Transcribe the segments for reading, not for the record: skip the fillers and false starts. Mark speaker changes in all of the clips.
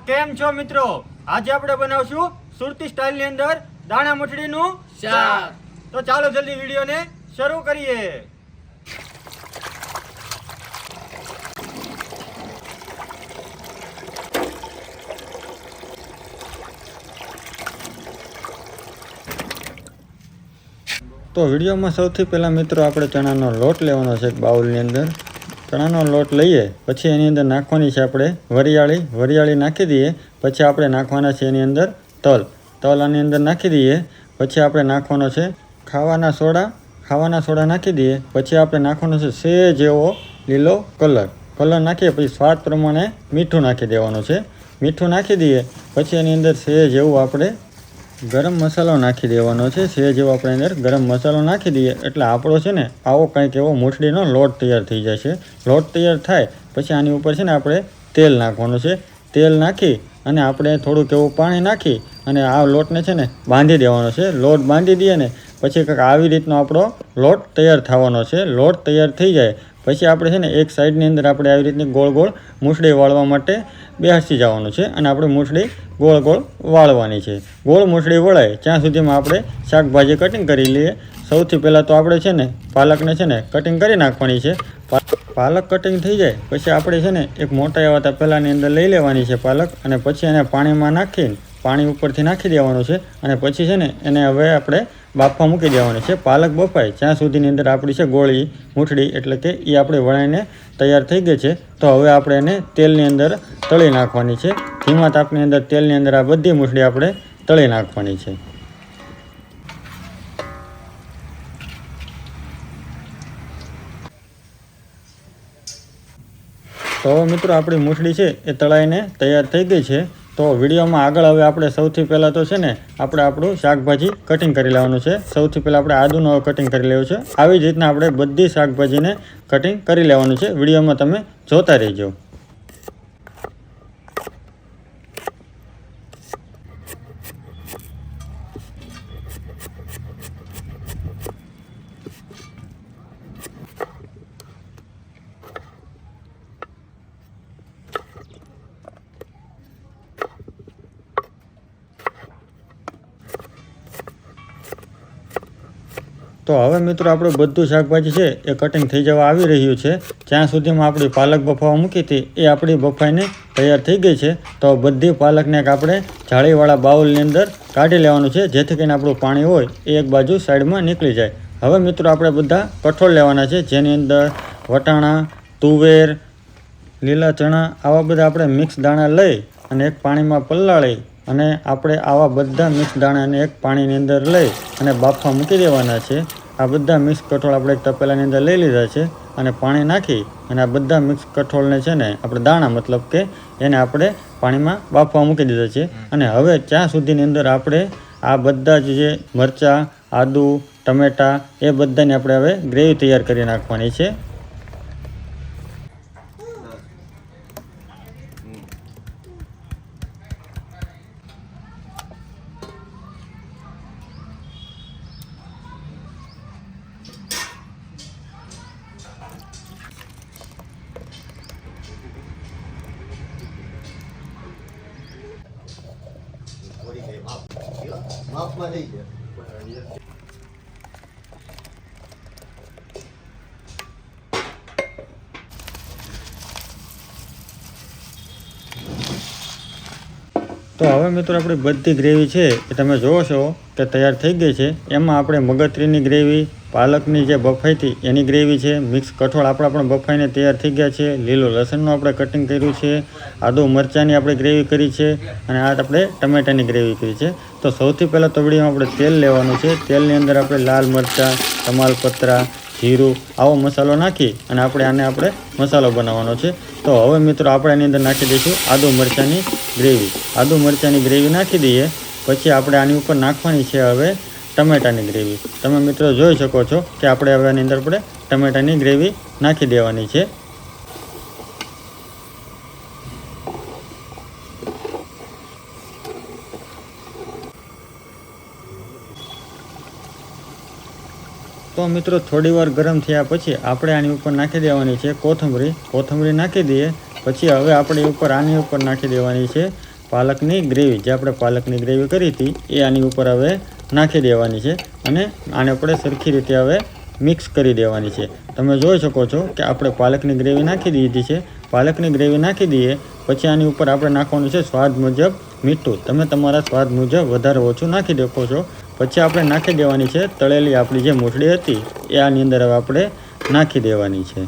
Speaker 1: કેમ છો મિત્રો? આજે આપણે બનાવશું સુરતી સ્ટાઇલની અંદર દાણા મઠડીનું શાક. તો ચાલો જલ્દી વિડીયોને શરૂ કરીએ. તો વિડીયોમાં સૌથી પહેલાં મિત્રો આપણે ચણાનો લોટ લેવાનો છે. એક બાઉલની અંદર ચણાનો લોટ લઈએ, પછી એની અંદર નાખવાની છે આપણે વરિયાળી નાખી દઈએ. પછી આપણે નાખવાના છે એની અંદર તલ આની અંદર નાખી દઈએ. પછી આપણે નાખવાનો છે ખાવાના સોડા નાખી દઈએ. પછી આપણે નાખવાનો છે સેજ એવો લીલો કલર નાખીએ. પછી સ્વાદ પ્રમાણે મીઠું નાખી દેવાનું છે. મીઠું નાખી દઈએ. પછી એની અંદર સેજ એવું આપણે ગરમ મસાલો નાખી દેવાનો છે. સેજ એવો આપણે અંદર ગરમ મસાલો નાખી દઈએ એટલે આપણો છે ને આવો કંઈક એવો મૂઠડીનો લોટ તૈયાર થઈ જાય છે. લોટ તૈયાર થાય પછી આની ઉપર છે ને આપણે તેલ નાખવાનું છે. તેલ નાખી અને આપણે થોડુંક એવું પાણી નાખી અને આ લોટને છે ને બાંધી દેવાનો છે. લોટ બાંધી દઈએ ને પછી કંઈક આવી રીતનો આપણો લોટ તૈયાર થવાનો છે. લોટ તૈયાર થઈ જાય પછી આપણે છે ને એક સાઈડની અંદર આપણે આવી રીતની ગોળ મૂઠડી વાળવા માટે બેસી જવાનું છે અને આપણે મૂઠડી ગોળ વાળવાની છે. ગોળ મૂઠડી વળાય ત્યાં સુધીમાં આપણે શાકભાજી કટિંગ કરી લઈએ. સૌથી પહેલાં તો આપણે છે ને પાલકને છે ને કટિંગ કરી નાખવાની છે. પાલક કટિંગ થઈ જાય પછી આપણે છે ને એક મોટા એવા તપેલાની અંદર લઈ લેવાની છે પાલક, અને પછી એને પાણીમાં નાખીને પાણી ઉપરથી નાખી દેવાનું છે. અને પછી છે ને એને હવે આપણે બાફવા મૂકી દેવાની છે. પાલક બફાય ત્યાં સુધીની અંદર આપણી છે ગોળી મૂઠડી એટલે કે એ આપણે વળાઈને તૈયાર થઈ ગઈ છે. તો હવે આપણે એને તેલની અંદર તળી નાખવાની છે. ધીમા તાપની અંદર તેલની અંદર આ બધી મૂઠડી આપણે તળી નાખવાની છે. તો મિત્રો આપણી મૂઠડી છે એ તળાઈને તૈયાર થઈ ગઈ છે. તો વિડીયોમાં આગળ હવે આપણે સૌથી પહેલાં તો છે ને આપણે આપણું શાકભાજી કટિંગ કરી લેવાનું છે. સૌથી પહેલાં આપણે આદુનો કટિંગ કરી લેવું છે. આવી જ રીતના આપણે બધી શાકભાજીને કટિંગ કરી લેવાનું છે. વિડીયોમાં તમે જોતા રહેજો. તો હવે મિત્રો આપણે બધું શાકભાજી છે એ કટિંગ થઈ જવા આવી રહ્યું છે. ત્યાં સુધીમાં આપણી પાલક બફાવા મૂકી હતી એ આપણી બફાઈને તૈયાર થઈ ગઈ છે. તો બધી પાલકને આપણે જાળીવાળા બાઉલની અંદર કાઢી લેવાનું છે, જેથી કરીને આપણું પાણી હોય એ એક બાજુ સાઈડમાં નીકળી જાય. હવે મિત્રો આપણે બધા કઠોળ લેવાના છે, જેની અંદર વટાણા, તુવેર, લીલા ચણા આવા બધા આપણે મિક્સ દાણા લઈ અને એક પાણીમાં પલાળી અને આપણે આવા બધા મિક્સ દાણાને એક પાણીની અંદર લઈ અને બાફવા મૂકી દેવાના છે. આ બધા મિક્સ કઠોળ આપણે એક તપેલાની અંદર લઈ લીધા છે અને પાણી નાખી અને આ બધા મિક્સ કઠોળને છે ને આપણે દાણા મતલબ કે એને આપણે પાણીમાં બાફવા મૂકી દીધા છે. અને હવે ત્યાં સુધીની અંદર આપણે આ બધા જ જે મરચાં, આદુ, ટમેટાં એ બધાની આપણે હવે ગ્રેવી તૈયાર કરી નાખવાની છે.
Speaker 2: માફમાં થઈ ગયા.
Speaker 1: તો હવે મિત્રો આપણી બધી ગ્રેવી છે એ તમે જોવો છો કે તૈયાર થઈ ગઈ છે. એમાં આપણે મગજરીની ગ્રેવી, પાલકની જે બફાઈ હતી એની ગ્રેવી છે, મિક્સ કઠોળ આપણા પણ બફાઈને તૈયાર થઈ ગયા છે, લીલું લસણનું આપણે કટિંગ કર્યું છે, આદુ મરચાંની આપણે ગ્રેવી કરી છે અને આ આપણે ટમેટાની ગ્રેવી કરી છે. તો સૌથી પહેલાં તો વિડીયોમાં આપણે તેલ લેવાનું છે. તેલની અંદર આપણે લાલ મરચાં, તમાલપત્રા, જીરું આવો મસાલો નાખી અને આને મસાલો બનાવવાનો છે. તો હવે મિત્રો આપણે એની અંદર નાખી દઈશું આદુ મરચાંની ગ્રેવી નાખી દઈએ. પછી આપણે આની ઉપર નાખવાની છે હવે ટમેટાની ગ્રેવી. તમે મિત્રો જોઈ શકો છો કે આપણે હવે આની અંદર ટમેટાની ગ્રેવી નાખી દેવાની છે. તો મિત્રો થોડી વાર ગરમ થયા પછી આપણે આની ઉપર નાખી દેવાની છે કોથમરી નાખી દઈએ. પછી હવે આપણે આની ઉપર નાખી દેવાની છે પાલકની ગ્રેવી, જે આપણે પાલકની ગ્રેવી કરી હતી એ આની ઉપર હવે નાખી દેવાની છે અને આને આપણે સરખી રીતે હવે મિક્સ કરી દેવાની છે. તમે જોઈ શકો છો કે આપણે પાલકની ગ્રેવી નાખી દીધી છે. પાલકની ગ્રેવી નાખી દઈએ પછી આની ઉપર આપણે નાખવાનું છે સ્વાદ મુજબ મીઠું. તમે તમારા સ્વાદ મુજબ વધારે ઓછું નાખી શકો છો. પછી આપણે નાખી દેવાની છે તળેલી આપણી જે મૂઠડી હતી એ આની અંદર હવે આપણે નાખી દેવાની છે.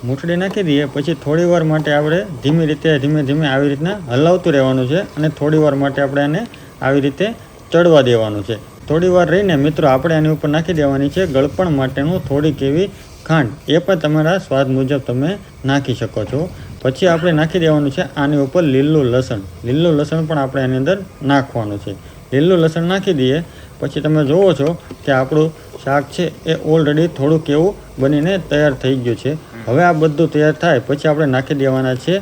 Speaker 1: મૂઠડી નાખી દઈએ પછી થોડી વાર માટે આપણે ધીમે ધીમે આવી રીતના હલાવતું રહેવાનું છે અને થોડી વાર માટે આપણે આને આવી રીતે ચડવા દેવાનું છે. થોડી વાર રહીને મિત્રો આપણે આની ઉપર નાખી દેવાની છે ગળપણ માટેનું થોડીક એવી ખાંડ. એ પણ તમારા સ્વાદ મુજબ તમે નાખી શકો છો. પછી આપણે નાખી દેવાનું છે આની ઉપર લીલું લસણ. લીલું લસણ પણ આપણે આની અંદર નાખવાનું છે. લીલું લસણ નાખી દઈએ પછી તમે જુઓ છો કે આપણું શાક છે એ ઓલરેડી થોડુંક એવું બનીને તૈયાર થઈ ગયું છે. હવે આ બધું તૈયાર થાય પછી આપણે નાખી દેવાના છે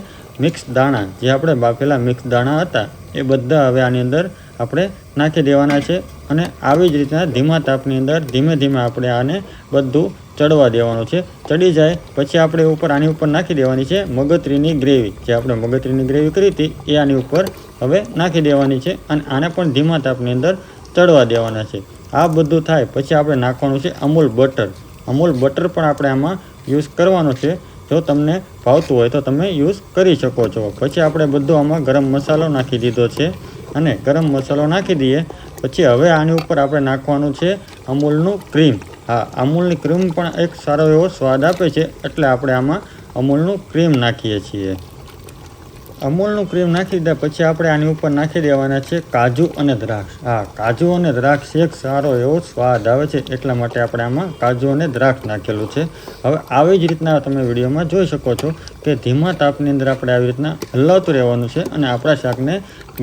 Speaker 1: મિક્સ દાણા. જે આપણે બાફેલા મિક્સ દાણા હતા એ બધા હવે આની અંદર આપણે નાખી દેવાના છે અને આવી જ રીતના ધીમા તાપની અંદર ધીમે ધીમે આપણે આને બધું ચડવા દેવાનું છે. ચડી જાય પછી આપણે ઉપર આની ઉપર નાખી દેવાની છે મગજરીની ગ્રેવી. જે આપણે મગજરીની ગ્રેવી કરી હતી એ આની ઉપર હવે નાખી દેવાની છે અને આને પણ ધીમા તાપની અંદર ચડવા દેવાના છે. આ બધું થાય પછી આપણે નાખવાનું છે અમૂલ બટર. અમૂલ બટર પણ આપણે આમાં યુઝ કરવાનો છે. જો તમને ભાવતું હોય તો તમે યુઝ કરી શકો છો. પછી આપણે બધું આમાં ગરમ મસાલો નાખી દીધો છે અને ગરમ મસાલો નાખી દઈએ પછી હવે આની ઉપર આપણે નાખવાનું છે અમૂલનું ક્રીમ. હા, અમૂલની ક્રીમ પણ એક સારો એવો સ્વાદ આપે છે એટલે આપણે આમાં અમૂલનું ક્રીમ નાખીએ છીએ. અમૂલનું ક્રીમ નાખી દીધા પછી આપણે આની ઉપર નાખી દેવાના છે કાજુ અને દ્રાક્ષ. હા, કાજુ અને દ્રાક્ષ એક સારો એવો સ્વાદ આવે છે એટલા માટે આપણે આમાં કાજુ અને દ્રાક્ષ નાખેલું છે. હવે આવી જ રીતના તમે વિડીયોમાં જોઈ શકો છો કે ધીમા તાપની અંદર આપણે આવી રીતના હલાવતું રહેવાનું છે અને આપણા શાકને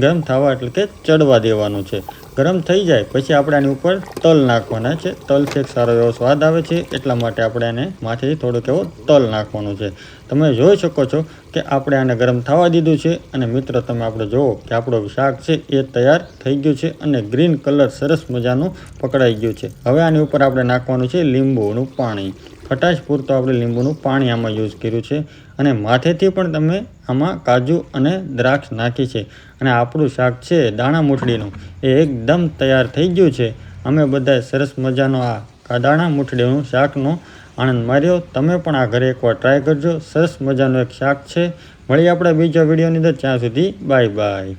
Speaker 1: ગરમ થવા એટલે કે ચડવા દેવાનું છે. ગરમ થઈ જાય પછી આપણે આની ઉપર તલ નાખવાના છે. તલથી એક સારો એવો સ્વાદ આવે છે એટલા માટે આપણે આને માથેથી થોડોક એવો તલ નાખવાનું છે. તમે જોઈ શકો છો કે આપણે આને ગરમ થવા દીધું છે અને મિત્રો તમે આપણે જુઓ કે આપણું શાક છે એ તૈયાર થઈ ગયું છે અને ગ્રીન કલર સરસ મજાનું પકડાઈ ગયું છે. હવે આની ઉપર આપણે નાખવાનું છે લીંબુનું પાણી. ખટાશ પૂરતું આપણે લીંબુનું પાણી આમાં યુઝ કર્યું છે અને માથેથી પણ તમે આમાં કાજુ અને દ્રાક્ષ નાખી છે અને આપણું શાક છે દાણા મૂઠડીનું એ એકદમ તૈયાર થઈ ગયું છે. અમે બધા સરસ મજાનો આ દાણા મૂઠડીનું શાકનો આનંદ માર્યો. તમે પણ આ ઘરે એકવાર ટ્રાય કરજો. સરસ મજાનું એક શાક છે. મળીએ આપણે બીજા વિડીયોની અંદર. ત્યાં સુધી બાય બાય.